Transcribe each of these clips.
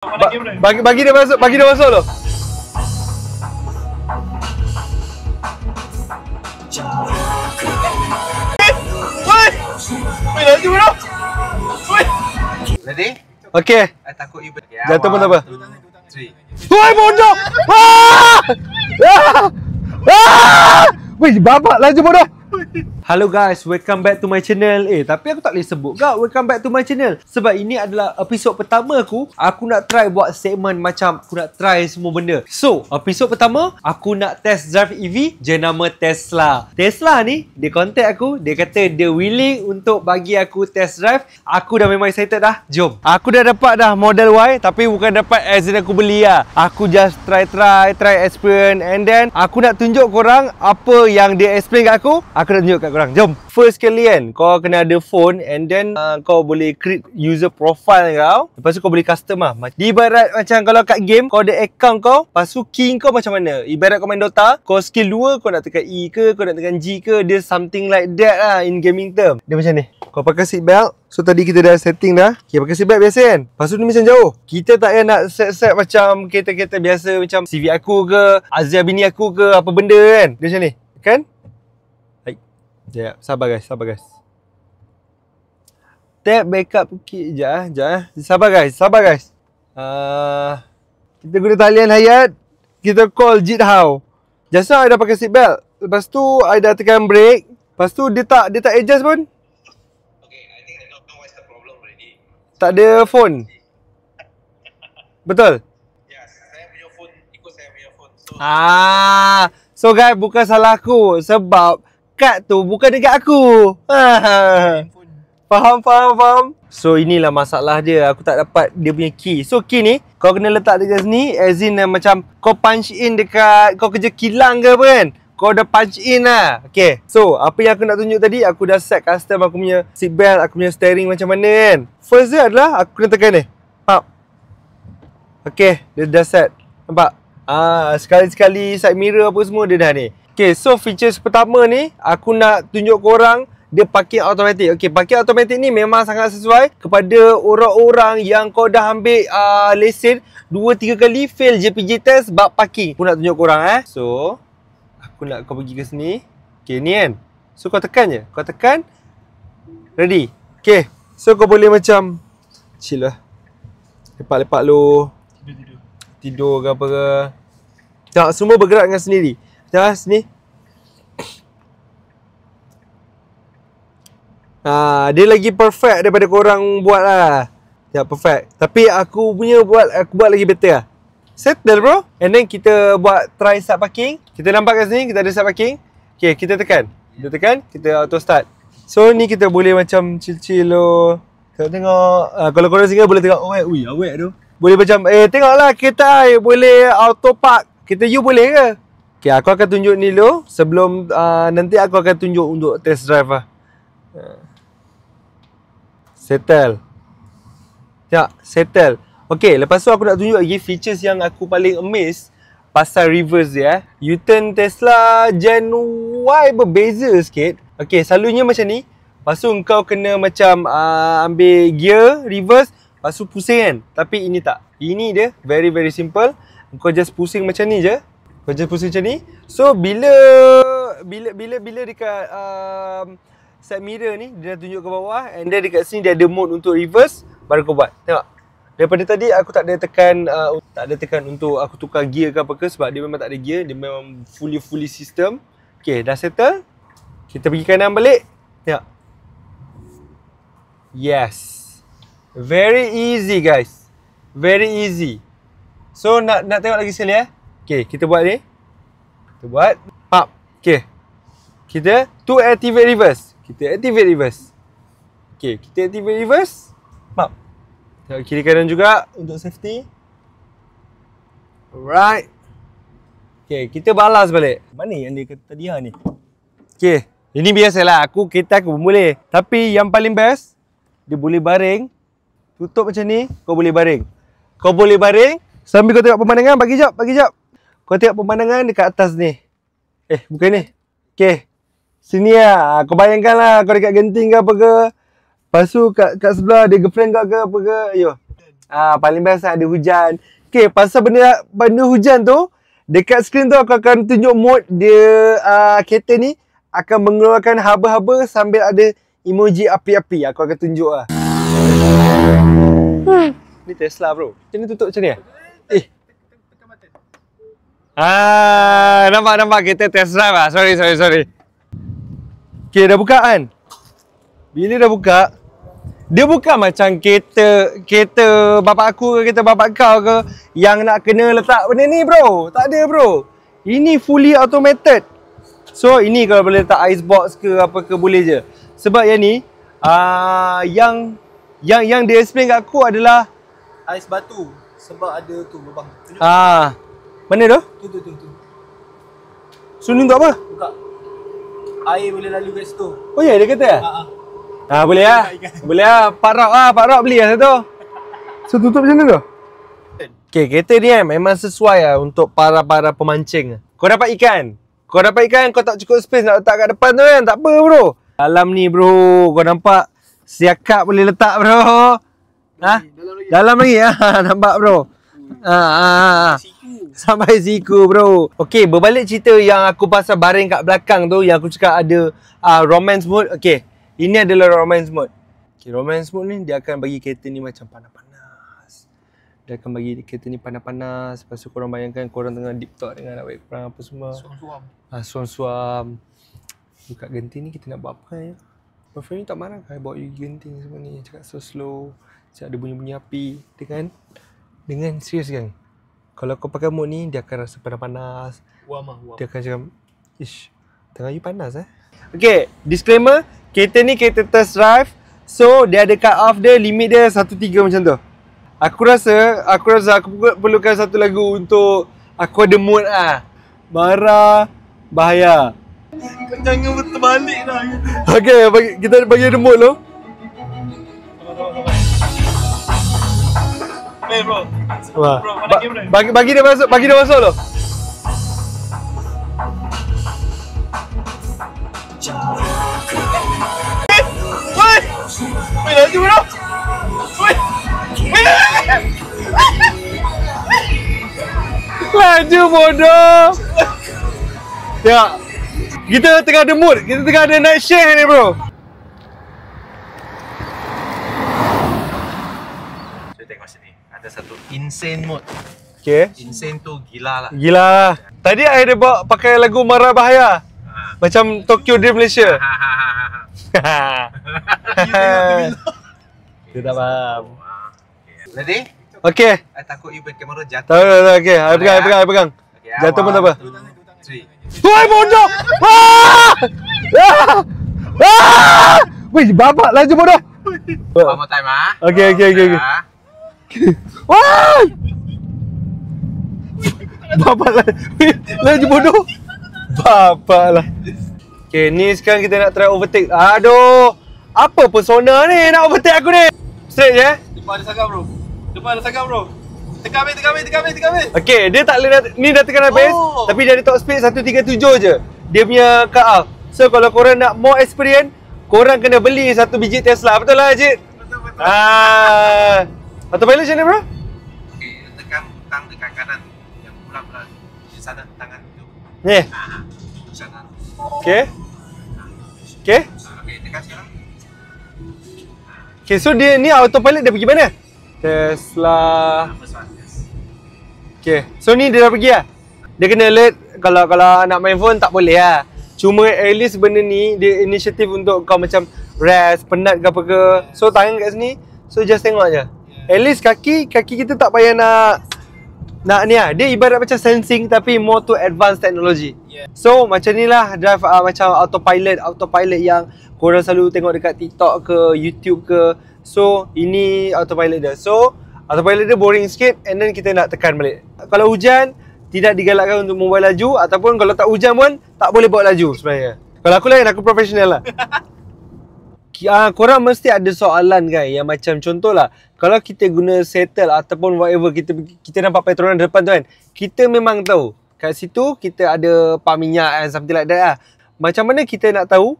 Bagi dia masuk loh. Woi, laju dah. Ready? Okey. I takut you Jatuh pun tak apa. 3. Woi, bodoh. Woi, babak laju bodoh. Hello guys, welcome back to my channel. Tapi aku tak boleh sebut kau welcome back to my channel sebab ini adalah episod pertama aku. Aku nak try buat segmen macam aku nak try semua benda. So, episod pertama aku nak test drive EV jenama Tesla. Tesla ni, dia contact aku, dia kata dia willing untuk bagi aku test drive. Aku dah memang excited dah. Jom. Aku dah dapat dah Model Y, tapi bukan dapat as in aku beli lah. Aku just try experience, and then aku nak tunjuk korang apa yang dia explain kat aku. Aku nak tunjuk kat korang. Jom. First kali kan, kau kena ada phone, and then kau boleh create user profile kau. Lepas tu kau boleh custom lah. Di ibarat macam kalau kat game, kau ada account kau, lepas tu key kau macam mana. Ibarat kau main Dota, kau skill 2, kau nak tekan E ke, kau nak tekan G ke, dia something like that lah in gaming term. Dia macam ni. Kau pakai seat belt. So tadi kita dah setting dah. Okay, pakai seat belt biasa kan. Lepas tu ni macam jauh. Kita tak payah nak set macam kereta-kereta biasa, macam CV aku ke, Azia bini aku ke, apa benda kan. Dia macam ni. Kan? Sekejap, sabar guys. Tap backup sikit sekejap. Sabar guys. Kita guna talian Hayat. Kita call Jit How. Just now I dah pakai seat belt. Lepas tu I dah tekan brake. Lepas tu dia tak adjust pun. Okay, I think I know what's the problem already. Tak ada phone. Betul? Yes, saya punya phone ikut saya punya phone. So guys, bukan salah aku sebab kad tu bukan dekat aku. Faham. So inilah masalah dia. Aku tak dapat dia punya key. So key ni kau kena letak dekat sini, as in macam kau punch in dekat, kau kerja kilang ke apa kan, kau dah punch in lah. Okay, so apa yang aku nak tunjuk tadi, aku dah set custom aku punya seat belt, aku punya steering macam mana kan. First dia adalah aku kena tekan ni. Okay, dia dah set. Nampak? Sekali-sekali side mirror apa semua dia dah ni. Okay, so features pertama ni aku nak tunjuk korang dia parking automatic. Okay, parking automatic ni memang sangat sesuai kepada orang-orang yang kau dah ambil lesen 2-3 kali fail JPJ test bab parking. Aku nak tunjuk korang So, aku nak kau pergi ke sini. Okay, ni kan. So, kau tekan je. Kau tekan. Ready. Okay, so kau boleh macam chill lah. Lepak-lepak lu. Tidur ke apa ke. Tak, semua bergerak dengan sendiri. Dah sini. Dia lagi perfect daripada korang buat lah. Ya, perfect. Tapi aku buat lagi better lah. Settle bro. And then kita buat try start parking. Kita nampak kat sini kita ada start parking. Okay, kita tekan. Kita auto start. So ni kita boleh macam chill lo. Tengok. Kalau korang singgah boleh tengok. Ui, awet tu. Boleh macam tengoklah kereta boleh auto park. Kereta you boleh ke? Okay, aku akan tunjuk ni dulu sebelum nanti aku akan tunjuk untuk test drive lah. Settle. Okay, lepas tu aku nak tunjuk lagi features yang aku paling amazed pasal reverse dia. U-turn Tesla Gen Y berbeza sikit. Okay, selalunya macam ni. Lepas tu kau kena macam ambil gear, reverse, lepas tu pusing kan. Tapi ini tak. Ini dia very simple. Kau just pusing macam ni je. So bila dekat side mirror ni dia dah tunjuk ke bawah, and then dekat sini dia ada mode untuk reverse, baru kau buat. Tengok. Daripada tadi aku tak ada tekan untuk aku tukar gear ke apa ke sebab dia memang tak ada gear, dia memang fully system. Okay, dah settle. Kita pergi kanan balik. Tengok. Yes. Very easy guys. Very easy. So nak tengok lagi sekali Okay, kita buat ni. Pop. Okay. Kita activate reverse. Okay, kita activate reverse. Pop. Tengok kiri kanan juga untuk safety. Alright. Okay, kita balas balik. Mana yang dia kata tadi ni? Okay, ini biasalah. Kereta aku pun boleh. Tapi yang paling best, dia boleh baring. Tutup macam ni, kau boleh baring. Sambil kau tengok pemandangan, bagi jap. Kau tengok pemandangan dekat atas ni. Bukan ni. Okay. Sini lah. Kau bayangkan lah kau dekat genting ke apa ke. Lepas tu kat sebelah dia girlfriend kau ke apa ke. Ayo. Paling best ada hujan. Okay, pasal benda hujan tu, dekat skrin tu aku akan tunjuk mode dia kereta ni akan mengeluarkan haba-haba sambil ada emoji api-api. Aku akan tunjuk lah. Ni Tesla bro. Macam ni tutup macam ni nampak kereta test drive lah. Sorry. Okay, dah buka kan? Bila dah buka, dia bukan macam kereta bapak aku ke kereta bapak kau ke yang nak kena letak benda ni bro. Tak ada bro. Ini fully automated. So ini kalau boleh letak icebox ke apa ke boleh je. Sebab yang ni yang dia explain kat aku adalah ais batu. Sebab ada tu lubang. Mana tu? Tu. So ni untuk apa? Buka. Air boleh lalu kat situ. Oh ya, dia kata boleh lah. Boleh lah. Pak Rok beli lah satu. So tutup macam mana tu? Okay, kereta ni kan memang sesuai lah untuk para pemancing. Kau dapat ikan, kau tak cukup space nak letak kat depan tu kan? Tak apa bro. Dalam ni bro, kau nampak siakap boleh letak bro. Dalam lagi nampak bro. Sampai siku bro. Okay, berbalik cerita yang aku pasal baring kat belakang tu, yang aku cakap ada romance mode. Okay, ini adalah romance mode. Okay, romance mode ni dia akan bagi kereta ni macam panas-panas. Dia akan bagi kereta ni panas-panas. Lepas tu korang bayangkan korang tengah deep talk dengan anak baik korang apa semua. Suam-suam. Buka genting ni kita nak buat apa ya? Boyfriend ni tak marah kan bawa you genting semua ni. Cakap so-slow. Cakap ada bunyi-bunyi api. Dengan serius kan? Kalau kau pakai mode ni, dia akan rasa panas-panas. Wam. Dia akan cakap, ish, tengah you panas Okay, disclaimer. Kereta ni kereta test drive. So, dia ada cut off dia, limit dia 1.3 macam tu. Aku rasa aku perlukan satu lagu untuk aku ada mood marah, bahaya. Jangan terbalik dah. Okay, kita bagi ada mood tu. Play bro. Bagi dia masuk tu. Weh, laju bro. Laju bodoh. Ya. Kita tengah ada mood. Kita tengah ada night share ni bro. So tengok sini. Ada satu insane mode. Okay. Insane tu gila lah. Gila. Tadi saya bawa pakai lagu Marah Bahaya. Macam Tokyo Drift Malaysia. Dia tak faham. Ready? Okay. I takut you kamera jatuh. Tak. Okay. I pegang. Okay, Jatuh pun tak apa. 3. Tuai bodoh! Wih, babak laju bodoh. One more time Okay. Wah! Babak laju bodoh. Babak lah. Okay, ni sekarang kita nak try overtake. Aduh, apa persona ni nak overtake aku ni? Straight je. Depan ada saga bro. Tekan habis. Okay, dia tak boleh ni dah tekan habis. Tapi dia ada top speed 137 je. Dia punya cut off. So kalau korang nak more experience, korang kena beli satu biji Tesla. Betul lah Ajit? Betul. Autopilot macam ni bro? Okay, tekan tang dekat kanan. Yang pelan-pelan. Di sana tangan tu. Ni. Di sana. Okay. Okay, tekan sekarang. Okay, so dia ni autopilot dia pergi mana? Tesla. First one, yes. Okay, so ni dia dah pergi lah. Dia kena alert kalau nak main phone tak boleh lah. Cuma at least benda ni dia inisiatif untuk kau macam rest, penat ke apa ke. So tangan kat sini, so just tengok je. At least kaki kita tak payah nak ni lah. Dia ibarat macam sensing tapi more to advanced technology. So macam ni lah drive macam autopilot yang korang selalu tengok dekat TikTok ke, YouTube ke. So ini autopilot dia. So autopilot dia boring sikit and then kita nak tekan balik. Kalau hujan, tidak digalakkan untuk membuat laju. Ataupun kalau tak hujan pun, tak boleh buat laju sebenarnya. Kalau aku lain, aku profesional lah. Korang mesti ada soalan kan yang macam contohlah, kalau kita guna settle ataupun whatever, kita nampak petronan depan tu kan, kita memang tahu kat situ kita ada pump minyak and something like that lah. Macam mana kita nak tahu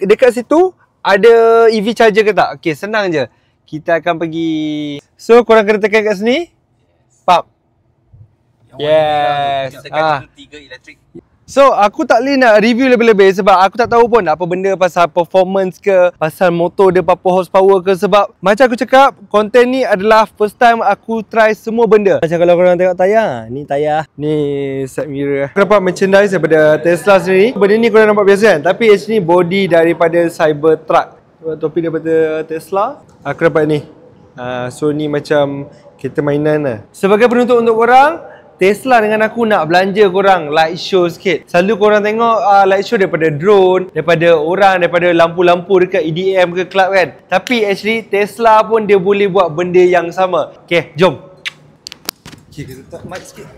dekat situ ada EV charger ke tak? Okay, senang je. kita akan pergi. So korang kena tekan kat sini. Pap. Yes. Tekan itu 3 elektrik. So aku tak boleh nak review lebih-lebih sebab aku tak tahu pun apa benda pasal performance ke, pasal motor dia berapa horsepower ke. Sebab macam aku cakap, konten ni adalah first time aku try semua benda. Macam kalau korang tengok tayar, ni tayar, ni side mirror. Aku dapat merchandise daripada Tesla sendiri. Benda ni korang nampak biasa kan, tapi actually body daripada Cybertruck. Topi daripada Tesla. Aku dapat ni. So ni macam kereta mainan lah. Sebagai penutup untuk korang, Tesla dengan aku nak belanja korang light show sikit. Selalu korang tengok light show daripada drone, daripada orang, daripada lampu-lampu dekat EDM ke club kan. Tapi actually Tesla pun dia boleh buat benda yang sama. Okay, jom. Okay, kita letak mic sikit.